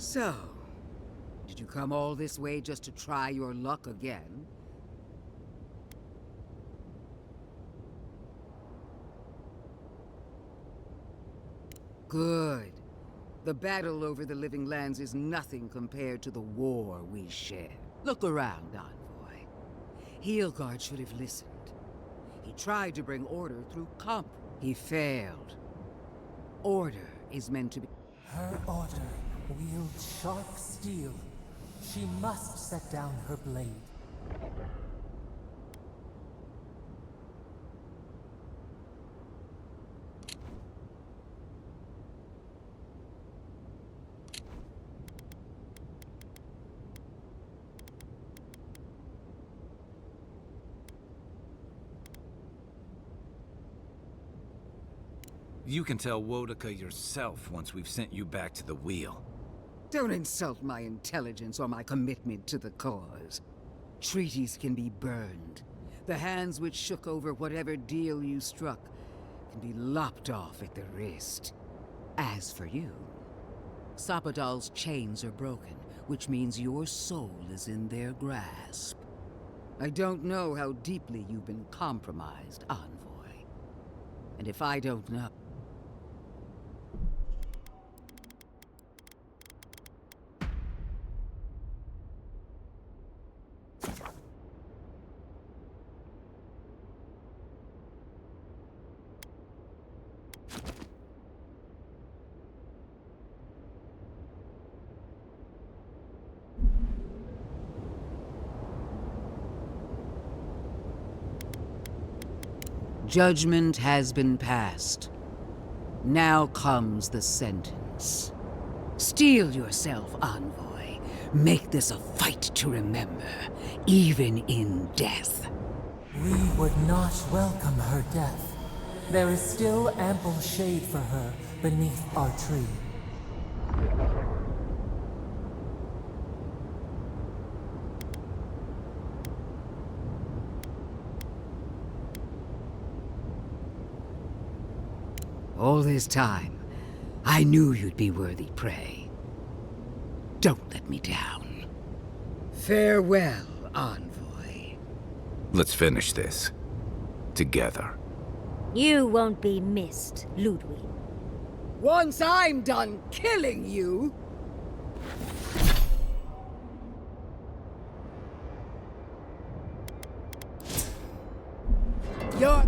So, did you come all this way just to try your luck again? Good. The battle over the Living Lands is nothing compared to the war we share. Look around, Envoy. Heelguard should have listened. He tried to bring order through comp. He failed. Order is meant to be... Her order wields sharp steel. She must set down her blade. You can tell Wodaka yourself once we've sent you back to the wheel. Don't insult my intelligence or my commitment to the cause. Treaties can be burned. The hands which shook over whatever deal you struck can be lopped off at the wrist. As for you, Sapadal's chains are broken, which means your soul is in their grasp. I don't know how deeply you've been compromised, Envoy. And if I don't know... Judgment has been passed. Now comes the sentence. Steel yourself, Envoy. Make this a fight to remember, even in death. We would not welcome her death. There is still ample shade for her beneath our tree. All this time, I knew you'd be worthy prey. Don't let me down. Farewell, Envoy. Let's finish this. Together. You won't be missed, Ludwig. Once I'm done killing you... You're...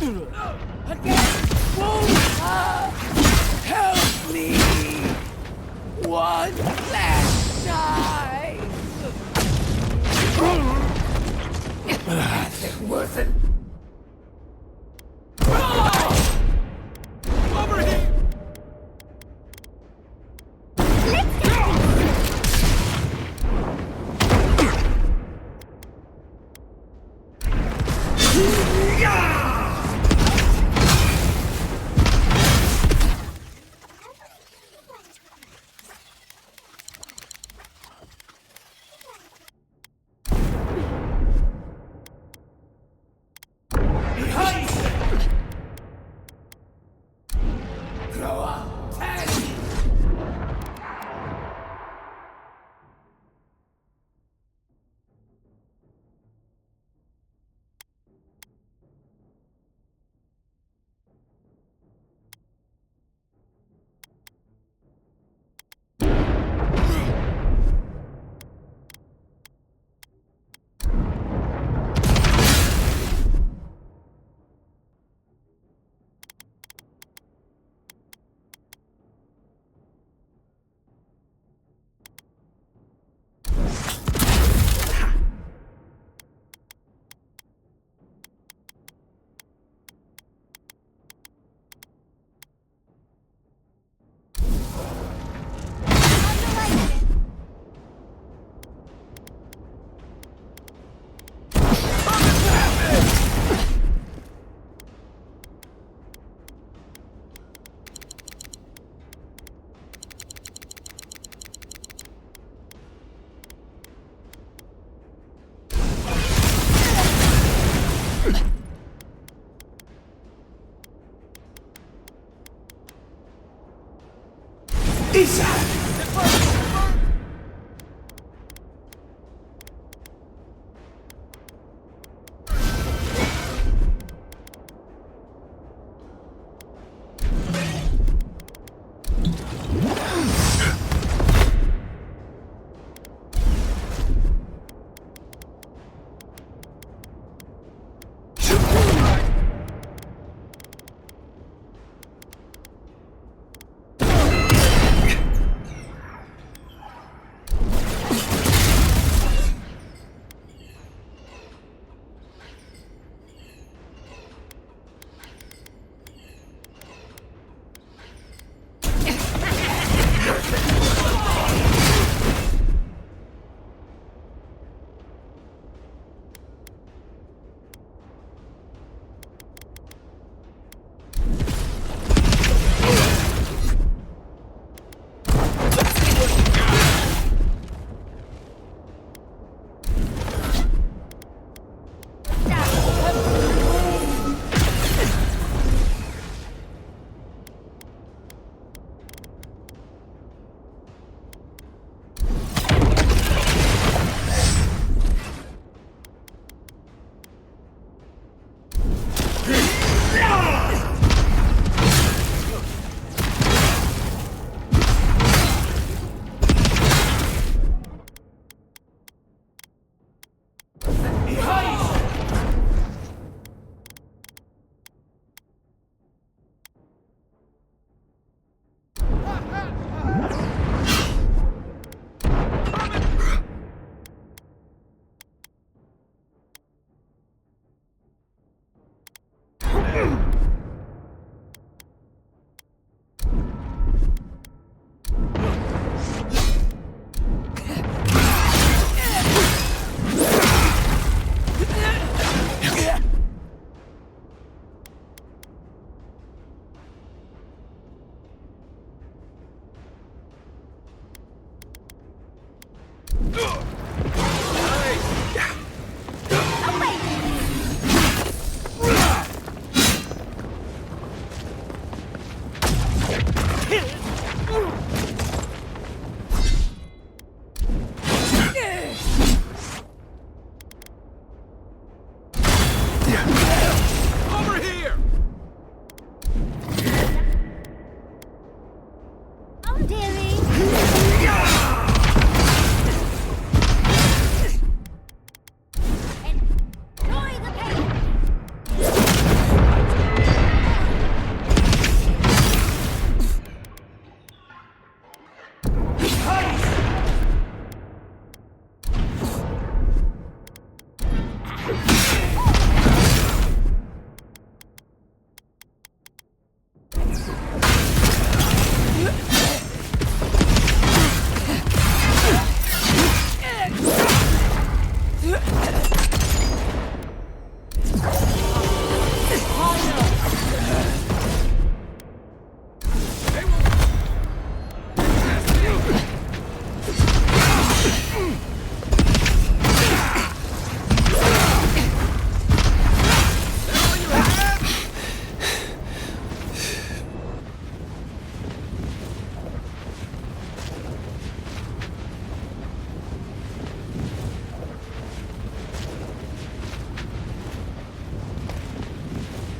Help me! One last time! Is it worth it? Over here!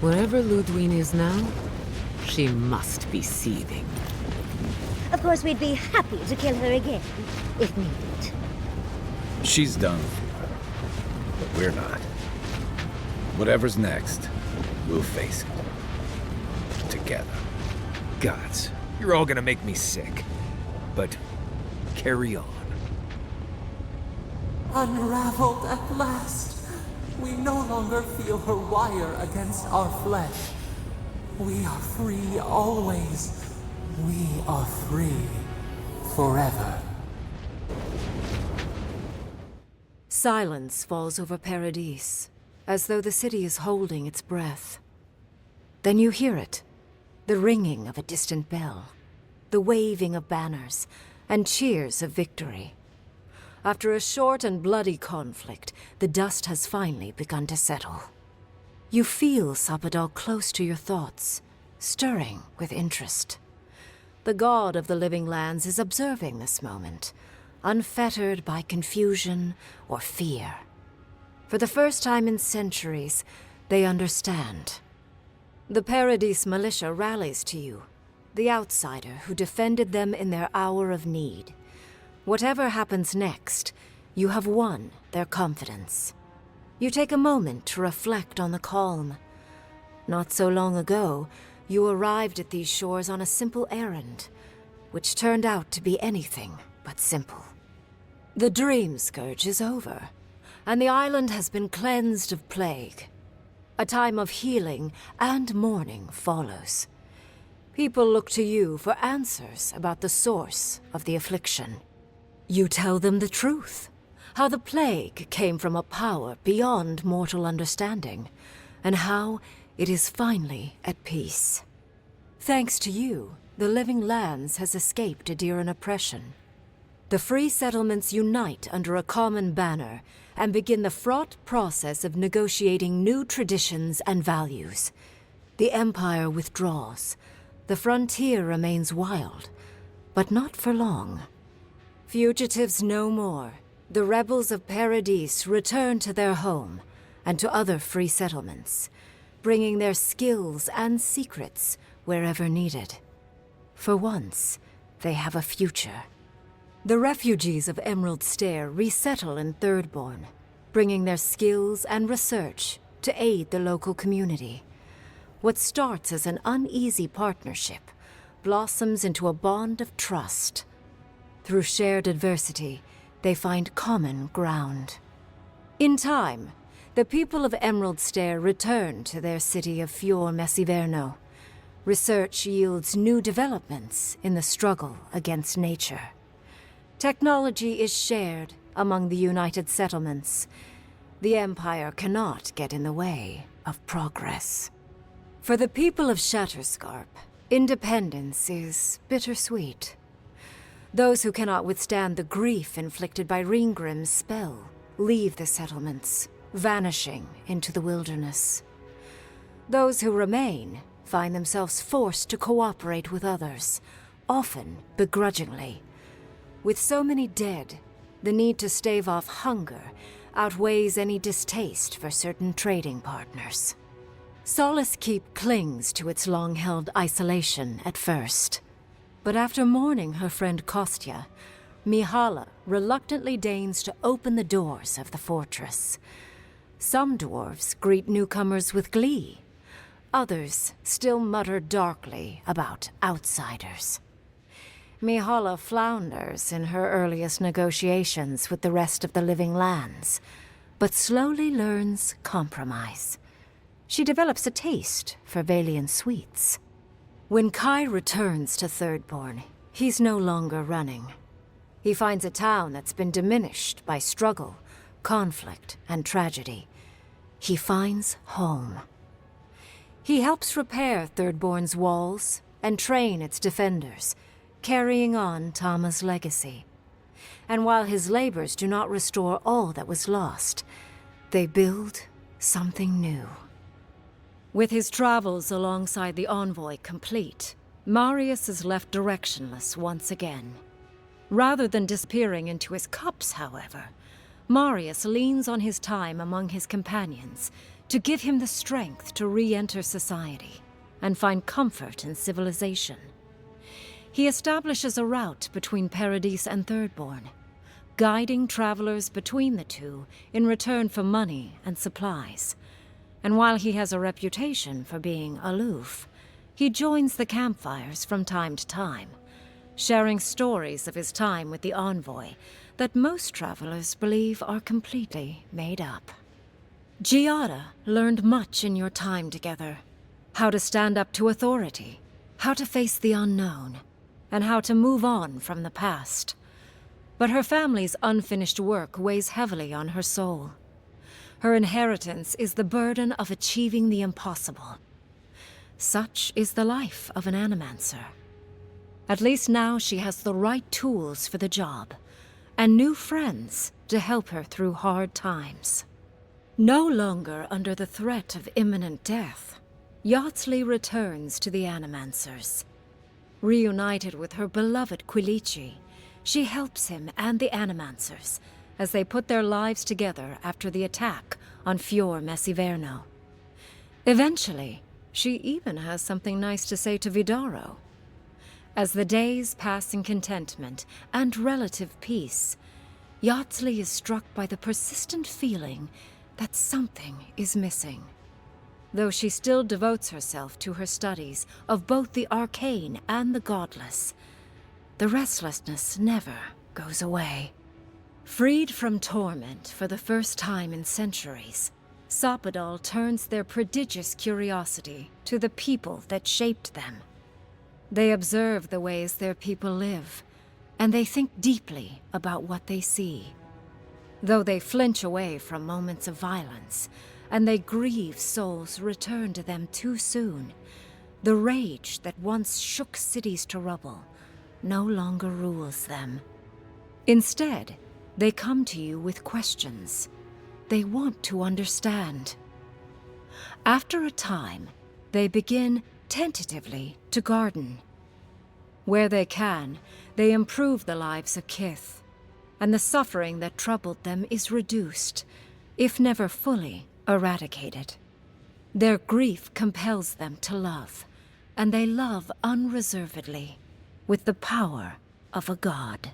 Wherever Ludwig is now, she must be seething. Of course, we'd be happy to kill her again, if needed. She's done for, but we're not. Whatever's next, we'll face it. Together. Gods, you're all gonna make me sick. But carry on. Unraveled at last. We no longer feel her wire against our flesh. We are free always. We are free forever. Silence falls over Paradis, as though the city is holding its breath. Then you hear it, the ringing of a distant bell, the waving of banners, and cheers of victory. After a short and bloody conflict, the dust has finally begun to settle. You feel Sapadal close to your thoughts, stirring with interest. The god of the living lands is observing this moment, unfettered by confusion or fear. For the first time in centuries, they understand. The Paradis militia rallies to you, the outsider who defended them in their hour of need. Whatever happens next, you have won their confidence. You take a moment to reflect on the calm. Not so long ago, you arrived at these shores on a simple errand, which turned out to be anything but simple. The dream scourge is over, and the island has been cleansed of plague. A time of healing and mourning follows. People look to you for answers about the source of the affliction. You tell them the truth, how the plague came from a power beyond mortal understanding, and how it is finally at peace. Thanks to you, the living lands has escaped Adiran oppression. The free settlements unite under a common banner and begin the fraught process of negotiating new traditions and values. The Empire withdraws. The frontier remains wild, but not for long. Fugitives no more. The rebels of Paradis return to their home and to other free settlements, bringing their skills and secrets wherever needed. For once, they have a future. The refugees of Emerald Stair resettle in Thirdborn, bringing their skills and research to aid the local community. What starts as an uneasy partnership blossoms into a bond of trust. Through shared adversity, they find common ground. In time, the people of Emerald Stair return to their city of Fior Messiverno. Research yields new developments in the struggle against nature. Technology is shared among the united settlements. The Empire cannot get in the way of progress. For the people of Shatterscarp, independence is bittersweet. Those who cannot withstand the grief inflicted by Ringgrim's spell leave the settlements, vanishing into the wilderness. Those who remain find themselves forced to cooperate with others, often begrudgingly. With so many dead, the need to stave off hunger outweighs any distaste for certain trading partners. Solace Keep clings to its long-held isolation at first. But after mourning her friend Kostya, Mihala reluctantly deigns to open the doors of the fortress. Some dwarves greet newcomers with glee. Others still mutter darkly about outsiders. Mihala flounders in her earliest negotiations with the rest of the living lands, but slowly learns compromise. She develops a taste for Valian sweets. When Kai returns to Thirdborn, he's no longer running. He finds a town that's been diminished by struggle, conflict, and tragedy. He finds home. He helps repair Thirdborn's walls and train its defenders, carrying on Tama's legacy. And while his labors do not restore all that was lost, they build something new. With his travels alongside the envoy complete, Marius is left directionless once again. Rather than disappearing into his cups, however, Marius leans on his time among his companions to give him the strength to re-enter society and find comfort in civilization. He establishes a route between Paradise and Thirdborn, guiding travelers between the two in return for money and supplies. And while he has a reputation for being aloof, he joins the campfires from time to time, sharing stories of his time with the envoy that most travelers believe are completely made up. Giada learned much in your time together. How to stand up to authority, how to face the unknown, and how to move on from the past. But her family's unfinished work weighs heavily on her soul. Her inheritance is the burden of achieving the impossible. Such is the life of an animancer. At least now she has the right tools for the job, and new friends to help her through hard times. No longer under the threat of imminent death, Yardsley returns to the Animancers. Reunited with her beloved Quilici, she helps him and the Animancers as they put their lives together after the attack on Fior Messiverno. Eventually, she even has something nice to say to Vidaro. As the days pass in contentment and relative peace, Yardsley is struck by the persistent feeling that something is missing. Though she still devotes herself to her studies of both the arcane and the godless, the restlessness never goes away. Freed from torment for the first time in centuries, Sopadal turns their prodigious curiosity to the people that shaped them. They observe the ways their people live, and they think deeply about what they see. Though they flinch away from moments of violence, and they grieve souls returned to them too soon, the rage that once shook cities to rubble no longer rules them. Instead, they come to you with questions. They want to understand. After a time, they begin tentatively to garden. Where they can, they improve the lives of Kith, and the suffering that troubled them is reduced, if never fully eradicated. Their grief compels them to love, and they love unreservedly, with the power of a god.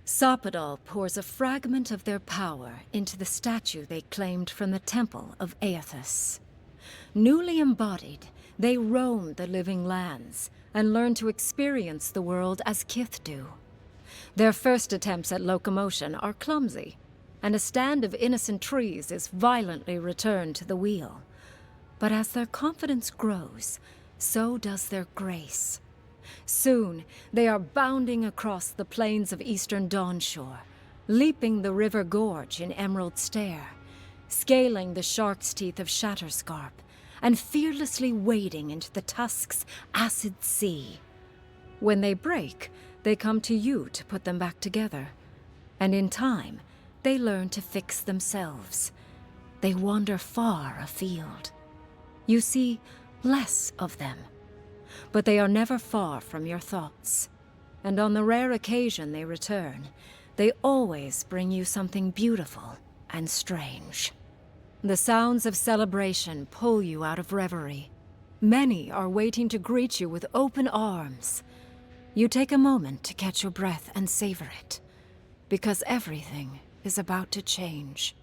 Sopadal pours a fragment of their power into the statue they claimed from the temple of Aethys. Newly embodied, they roam the living lands and learn to experience the world as Kith do. Their first attempts at locomotion are clumsy, and a stand of innocent trees is violently returned to the wheel. But as their confidence grows, so does their grace. Soon, they are bounding across the plains of eastern Dawnshore, leaping the river gorge in Emerald Stair, scaling the shark's teeth of Shatterscarp, and fearlessly wading into the Tusk's acid sea. When they break, they come to you to put them back together, and in time, they learn to fix themselves. They wander far afield. You see less of them, but they are never far from your thoughts. And on the rare occasion they return, they always bring you something beautiful and strange. The sounds of celebration pull you out of reverie. Many are waiting to greet you with open arms. You take a moment to catch your breath and savor it, because everything is about to change.